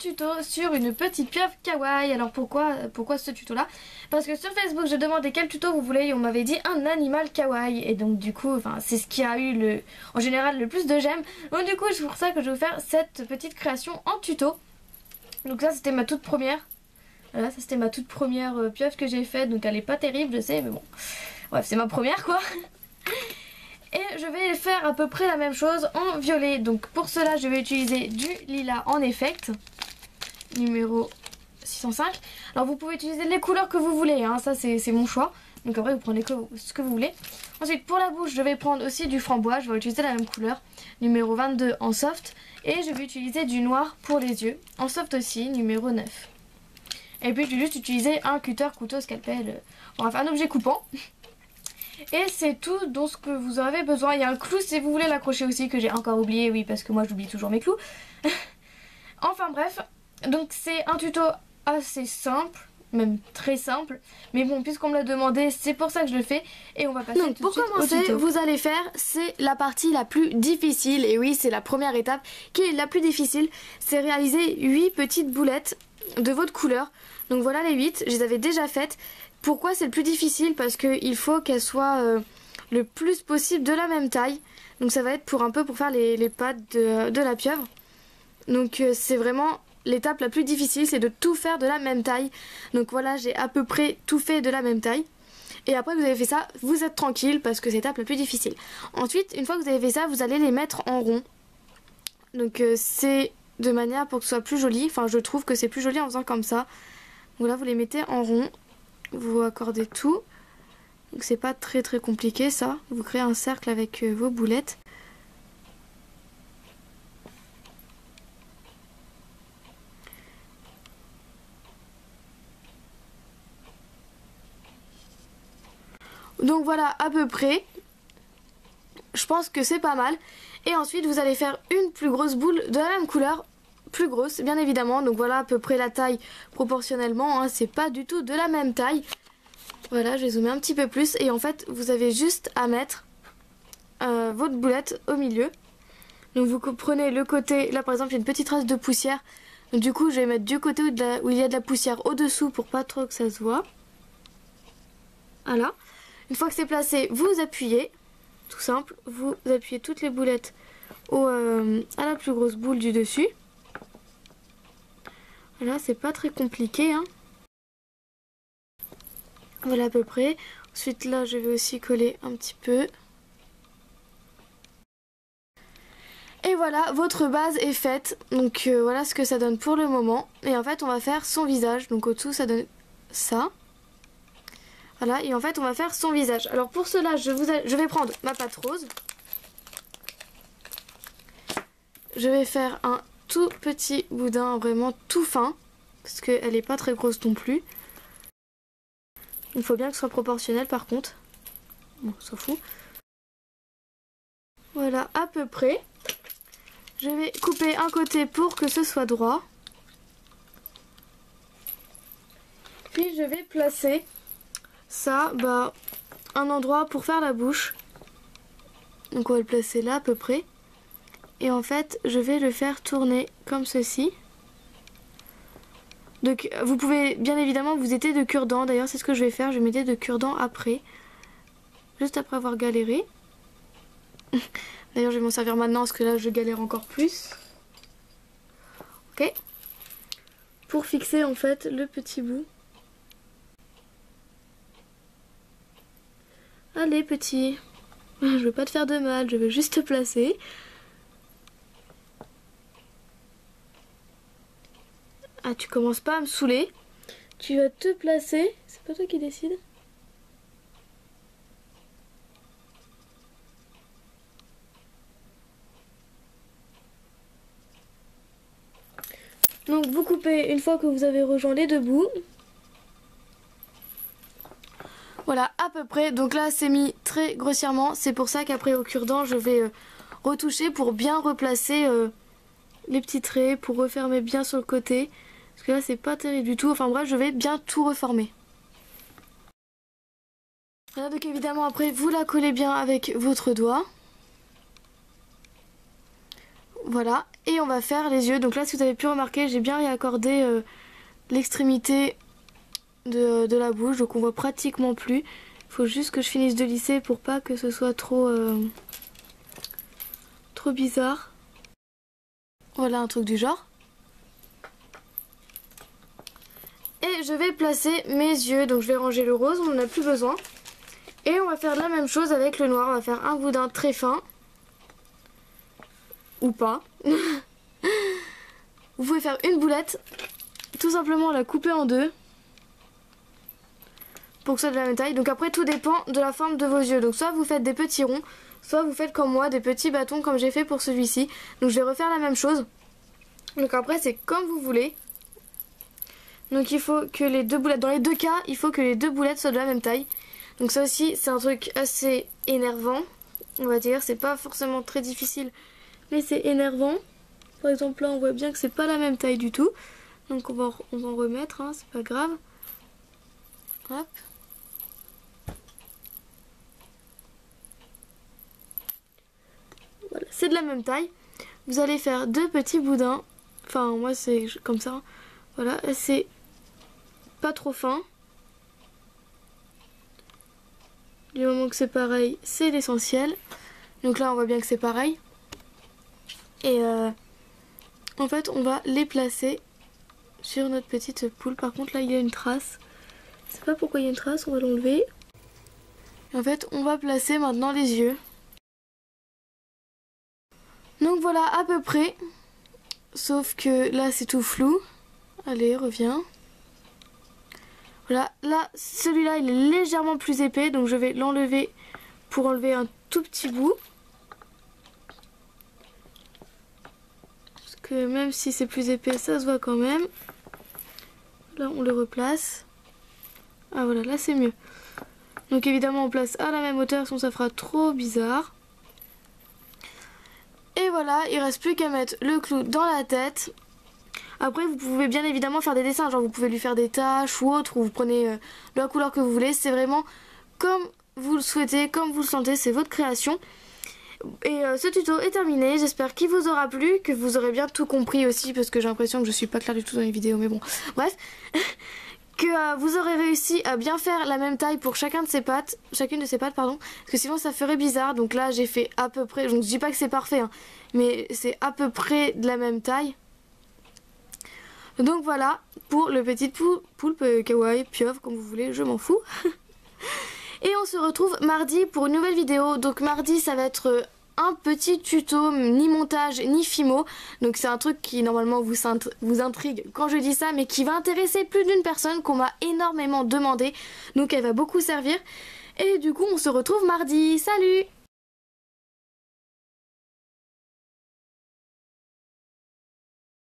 tuto sur une petite pieuvre kawaii. Alors pourquoi ce tuto là? Parce que sur Facebook je demandais quel tuto vous voulez et on m'avait dit un animal kawaii. Et donc du coup c'est ce qui a eu en général le plus de j'aime. Donc du coup c'est pour ça que je vais vous faire cette petite création en tuto. Donc ça c'était ma toute première. Voilà, ça c'était ma toute première pieuvre que j'ai faite. Donc elle est pas terrible je sais mais bon. Bref c'est ma première quoi. Et je vais faire à peu près la même chose en violet. Donc pour cela je vais utiliser du lilas en effect numéro 605. Alors vous pouvez utiliser les couleurs que vous voulez hein, ça c'est mon choix. Donc après vous prenez ce que vous voulez. Ensuite pour la bouche je vais prendre aussi du framboise. Je vais utiliser la même couleur numéro 22 en soft. Et je vais utiliser du noir pour les yeux en soft aussi numéro 9. Et puis je vais juste utiliser un cutter, couteau, scalpel. Bref un objet coupant. Et c'est tout dont ce que vous avez besoin. Il y a un clou si vous voulez l'accrocher aussi que j'ai encore oublié. Oui parce que moi j'oublie toujours mes clous. Enfin bref. Donc c'est un tuto assez simple. Même très simple. Mais bon puisqu'on me l'a demandé c'est pour ça que je le fais. Et on va passer tout de suite au tuto. Pour commencer vous allez faire c'est la partie la plus difficile. Et oui c'est la première étape qui est la plus difficile. C'est réaliser 8 petites boulettes de votre couleur. Donc voilà les 8. Je les avais déjà faites. Pourquoi c'est le plus difficile? Parce qu'il faut qu'elles soient le plus possible de la même taille. Donc ça va être pour faire les pattes de la pieuvre. Donc c'est vraiment l'étape la plus difficile, c'est de tout faire de la même taille. Donc voilà, j'ai à peu près tout fait de la même taille. Et après que vous avez fait ça, vous êtes tranquille parce que c'est l'étape la plus difficile. Ensuite, une fois que vous avez fait ça, vous allez les mettre en rond. Donc c'est de manière pour que ce soit plus joli. Enfin je trouve que c'est plus joli en faisant comme ça. Voilà, vous les mettez en rond. Vous accordez tout, donc c'est pas très compliqué ça. Vous créez un cercle avec vos boulettes. Donc voilà à peu près. Je pense que c'est pas mal. Et ensuite vous allez faire une plus grosse boule de la même couleur. Plus grosse bien évidemment, donc voilà à peu près la taille proportionnellement hein, c'est pas du tout de la même taille. Voilà je vais zoomer un petit peu plus et en fait vous avez juste à mettre votre boulette au milieu. Donc vous prenez le côté, là par exemple il y a une petite trace de poussière, donc du coup je vais mettre du côté où il y a de la poussière au dessous pour pas trop que ça se voit. Voilà, une fois que c'est placé vous appuyez, tout simple, vous appuyez toutes les boulettes à la plus grosse boule du dessus. Voilà, c'est pas très compliqué hein. Voilà à peu près. Ensuite là je vais aussi coller un petit peu. Et voilà, votre base est faite. Donc voilà ce que ça donne pour le moment. Et en fait on va faire son visage. Donc au-dessous ça donne ça. Voilà, et en fait on va faire son visage. Alors pour cela je vais prendre ma pâte rose. Je vais faire un tout petit boudin vraiment tout fin. Parce qu'elle n'est pas très grosse non plus. Il faut bien que ce soit proportionnel par contre. Bon, on s'en fout. Voilà, à peu près. Je vais couper un côté pour que ce soit droit. Puis je vais placer ça, un endroit pour faire la bouche. Donc on va le placer là à peu près. Et en fait, je vais le faire tourner comme ceci. Donc vous pouvez bien évidemment vous aider de cure-dent. D'ailleurs c'est ce que je vais faire, je vais m'aider de cure-dent après. Juste après avoir galéré. D'ailleurs je vais m'en servir maintenant parce que là je galère encore plus. Ok. Pour fixer en fait le petit bout. Allez petit. Je veux pas te faire de mal, je veux juste te placer. Ah tu commences pas à me saouler. Tu vas te placer. C'est pas toi qui décide. Donc vous coupez une fois que vous avez rejoint les deux bouts. Voilà à peu près. Donc là c'est mis très grossièrement. C'est pour ça qu'après au cure-dent je vais retoucher pour bien replacer les petits traits. Pour refermer bien sur le côté. Parce que là c'est pas terrible du tout. Enfin bref je vais bien tout reformer. Voilà donc évidemment après vous la collez bien avec votre doigt. voilà, et on va faire les yeux. Donc là, si vous avez pu remarquer, j'ai bien réaccordé l'extrémité de la bouche, donc on voit pratiquement plus. Il faut juste que je finisse de lisser pour pas que ce soit trop bizarre. Voilà, un truc du genre. Et je vais placer mes yeux, donc je vais ranger le rose, on n'en a plus besoin. Et on va faire la même chose avec le noir, on va faire un boudin très fin. Ou pas. Vous pouvez faire une boulette, tout simplement la couper en deux. Pour que ce soit de la même taille. Donc après tout dépend de la forme de vos yeux. Donc soit vous faites des petits ronds, soit vous faites comme moi des petits bâtons comme j'ai fait pour celui-ci. Donc je vais refaire la même chose. Donc après c'est comme vous voulez. Donc il faut que les deux boulettes, dans les deux cas, il faut que les deux boulettes soient de la même taille. Donc ça aussi c'est un truc assez énervant, on va dire. C'est pas forcément très difficile, mais c'est énervant. Par exemple là on voit bien que c'est pas la même taille du tout. Donc on va en remettre, hein, c'est pas grave. Hop. Voilà, c'est de la même taille. Vous allez faire deux petits boudins. Enfin moi c'est comme ça. Voilà, c'est pas trop fin. Du moment que c'est pareil, c'est l'essentiel. Donc là on voit bien que c'est pareil. Et en fait on va les placer sur notre petite poule. Par contre là il y a une trace. Je sais pas pourquoi il y a une trace, on va l'enlever. En fait on va placer maintenant les yeux. Donc voilà à peu près. Sauf que là c'est tout flou. Allez, reviens. Voilà, là celui-là il est légèrement plus épais. Donc je vais l'enlever pour enlever un tout petit bout. Parce que même si c'est plus épais, ça se voit quand même. Là on le replace. Ah voilà, là c'est mieux. Donc évidemment on place à la même hauteur, sinon ça fera trop bizarre. Et voilà, il reste plus qu'à mettre le clou dans la tête. Après vous pouvez bien évidemment faire des dessins, genre vous pouvez lui faire des taches ou autre, ou vous prenez la couleur que vous voulez. C'est vraiment comme vous le souhaitez, comme vous le sentez, c'est votre création. Et ce tuto est terminé, j'espère qu'il vous aura plu, que vous aurez bien tout compris aussi, parce que j'ai l'impression que je suis pas claire du tout dans les vidéos, mais bon, bref. Que vous aurez réussi à bien faire la même taille pour chacune de ces pattes, pardon, parce que sinon ça ferait bizarre. Donc là j'ai fait à peu près, donc je dis pas que c'est parfait, hein, mais c'est à peu près de la même taille. Donc voilà pour le petit poulpe kawaii, pieuvre, comme vous voulez, je m'en fous. Et on se retrouve mardi pour une nouvelle vidéo. Donc mardi ça va être un petit tuto, ni montage ni fimo. Donc c'est un truc qui normalement vous intrigue quand je dis ça, mais qui va intéresser plus d'une personne, qu'on m'a énormément demandé. Donc elle va beaucoup servir. Et du coup on se retrouve mardi. Salut!